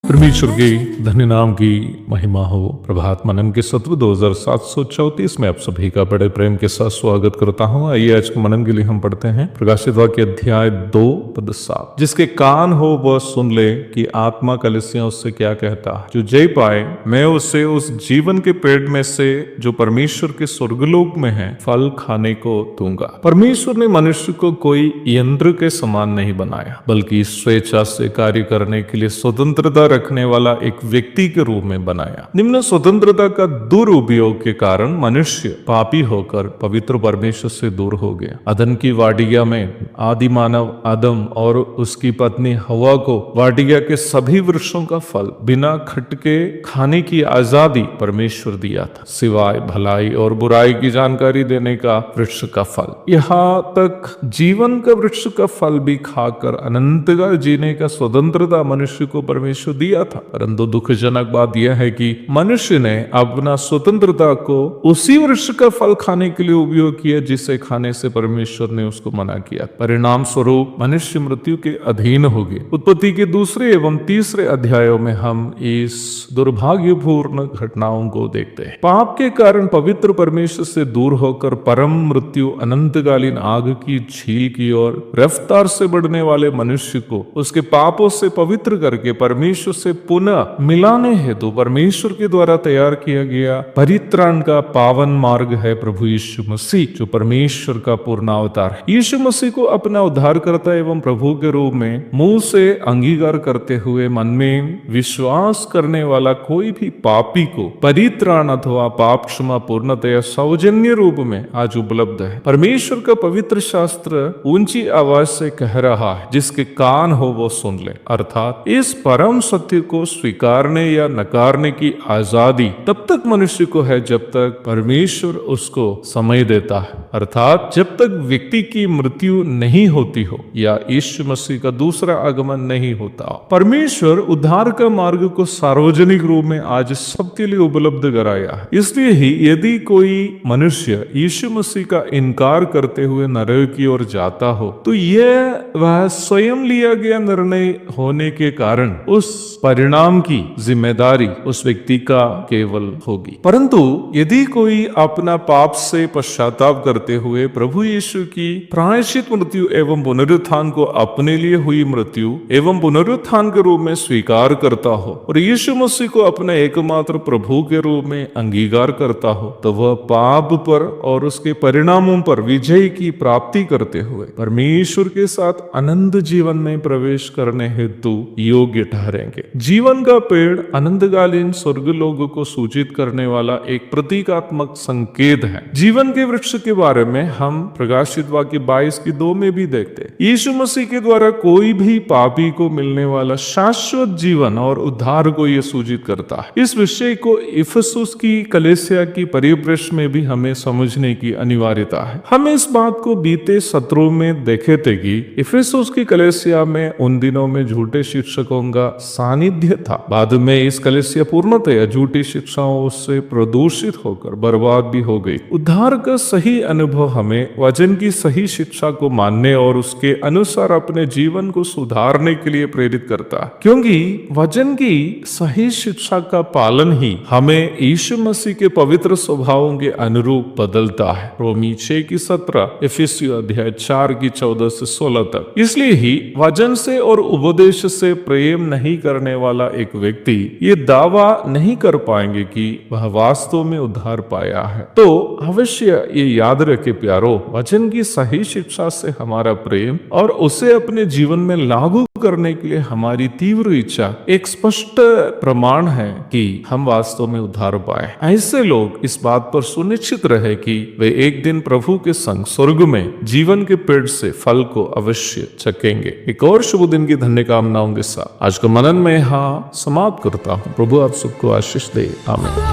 परमेश्वर के धन्य नाम की महिमा हो। प्रभात मनन के सत्र 2734 में आप सभी का बड़े प्रेम के साथ स्वागत करता हूँ। आइए आज के मनन के लिए हम पढ़ते हैं प्रकाशित वाक्य अध्याय 2 पद 7। जिसके कान हो वह सुन ले कि आत्मा कलीसियां उससे क्या कहता है। जो जय पाए मैं उसे उस जीवन के पेड़ में से जो परमेश्वर के स्वर्गलोक में है फल खाने को दूंगा। परमेश्वर ने मनुष्य को कोई यंत्र के समान नहीं बनाया, बल्कि स्वेच्छा से कार्य करने के लिए स्वतंत्रता रखने वाला एक व्यक्ति के रूप में बनाया। निम्न स्वतंत्रता का दुरुपयोग के कारण मनुष्य पापी होकर पवित्र परमेश्वर से दूर हो गया। अदन की वाटिका में आदि मानव आदम और उसकी पत्नी हवा को वाटिका के सभी वृक्षों का फल बिना खटके खाने की आजादी परमेश्वर दिया था, सिवाय भलाई और बुराई की जानकारी देने का वृक्ष का फल। यहाँ तक जीवन का वृक्ष का फल भी खाकर अनंतकाल जीने का स्वतंत्रता मनुष्य को परमेश्वर दिया था। परंतु दुखजनक बात यह है कि मनुष्य ने अपना स्वतंत्रता को उसी वृक्ष का फल खाने के लिए उपयोग किया जिसे खाने से परमेश्वर ने उसको मना किया। परिणाम स्वरूप मनुष्य मृत्यु के अधीन हो गए। उत्पत्ति के दूसरे एवं तीसरे अध्यायों में हम इस दुर्भाग्यपूर्ण घटनाओं को देखते हैं। पाप के कारण पवित्र परमेश्वर से दूर होकर परम मृत्यु अनंतकालीन आग की झील की ओर रफ्तार से बढ़ने वाले मनुष्य को उसके पापों से पवित्र करके परमेश्वर से पुनः मिलाने हेतु परमेश्वर के द्वारा तैयार किया गया परित्राण का पावन मार्ग है प्रभु यीशु मसीह, जो परमेश्वर का पूर्ण अवतार है। यीशु मसीह को अपना उद्धारकर्ता एवं प्रभु के रूप में मुंह से अंगीकार करते हुए मन में विश्वास करने वाला कोई भी पापी को परित्राण अथवा पाप क्षमा पूर्णतया सौजन्य रूप में आज उपलब्ध है। परमेश्वर का पवित्र शास्त्र ऊंची आवाज से कह रहा है, जिसके कान हो वो सुन ले। अर्थात इस परम सत्य को स्वीकारने या नकारने की आजादी तब तक मनुष्य को है जब तक परमेश्वर उसको समय देता है, अर्थात जब तक व्यक्ति की मृत्यु नहीं होती हो या यीशु मसीह का दूसरा आगमन नहीं होता। परमेश्वर उद्धार का मार्ग को सार्वजनिक रूप में आज सबके लिए उपलब्ध कराया है। इसलिए ही यदि कोई मनुष्य यीशु मसीह का इनकार करते हुए नरक की ओर जाता हो तो यह वह स्वयं लिया गया निर्णय होने के कारण उस परिणाम की जिम्मेदारी उस व्यक्ति का केवल होगी। परंतु यदि कोई अपना पाप से पश्चाताप करते हुए प्रभु यीशु की प्रायश्चित मृत्यु एवं पुनरुत्थान को अपने लिए हुई मृत्यु एवं पुनरुत्थान के रूप में स्वीकार करता हो और यीशु मसीह को अपने एकमात्र प्रभु के रूप में अंगीकार करता हो, तो वह पाप पर और उसके परिणामों पर विजय की प्राप्ति करते हुए परमेश्वर के साथ अनंत जीवन में प्रवेश करने हेतु योग्य ठहरेंगे। जीवन का पेड़ अनंतकालीन स्वर्गलोक को सूचित करने वाला एक प्रतीकात्मक संकेत है। जीवन के वृक्ष के बारे में हम प्रकाशित वाक्य 22 की 2 में भी देखते हैं। यीशु मसीह के द्वारा कोई भी पापी को मिलने वाला शाश्वत जीवन और उद्धार को यह सूचित करता है। इस विषय को इफिसुस की कलीसिया की परिप्रेक्ष्य में भी हमें समझने की अनिवार्यता है। हम इस बात को बीते सत्रों में देखे थे कि इफिसुस की कलीसिया में उन दिनों में झूठे शिक्षकों का सानिध्य था। बाद में इस कलीसिया पूर्णतया झूठी शिक्षाओं से प्रदूषित होकर बर्बाद भी हो गई। उद्धार का सही अनुभव हमें वचन की सही शिक्षा को मानने और उसके अनुसार अपने जीवन को सुधारने के लिए प्रेरित करता है, क्योंकि वचन की सही शिक्षा का पालन ही हमें यीशु मसीह के पवित्र स्वभावों के अनुरूप बदलता है। रोमी 6 की 17, इफिसियों अध्याय 4 की 14 से 16 तक। इसलिए ही वचन से और उपदेश से प्रेम नहीं करने वाला एक व्यक्ति ये दावा नहीं कर पाएंगे कि वह वास्तव में उद्धार पाया है। तो अवश्य ये याद रखे प्यारो, वचन की सही शिक्षा से हमारा प्रेम और उसे अपने जीवन में लागू करने के लिए हमारी तीव्र इच्छा एक स्पष्ट प्रमाण है कि हम वास्तव में उद्धार पाए। ऐसे लोग इस बात पर सुनिश्चित रहे कि वे एक दिन प्रभु के संग स्वर्ग में जीवन के पेड़ से फल को अवश्य चखेंगे। एक और शुभ दिन की धन्य कामनाओं के साथ आज का मनन में यहाँ समाप्त करता हूँ। प्रभु आप सबको आशीष दे। आमीन।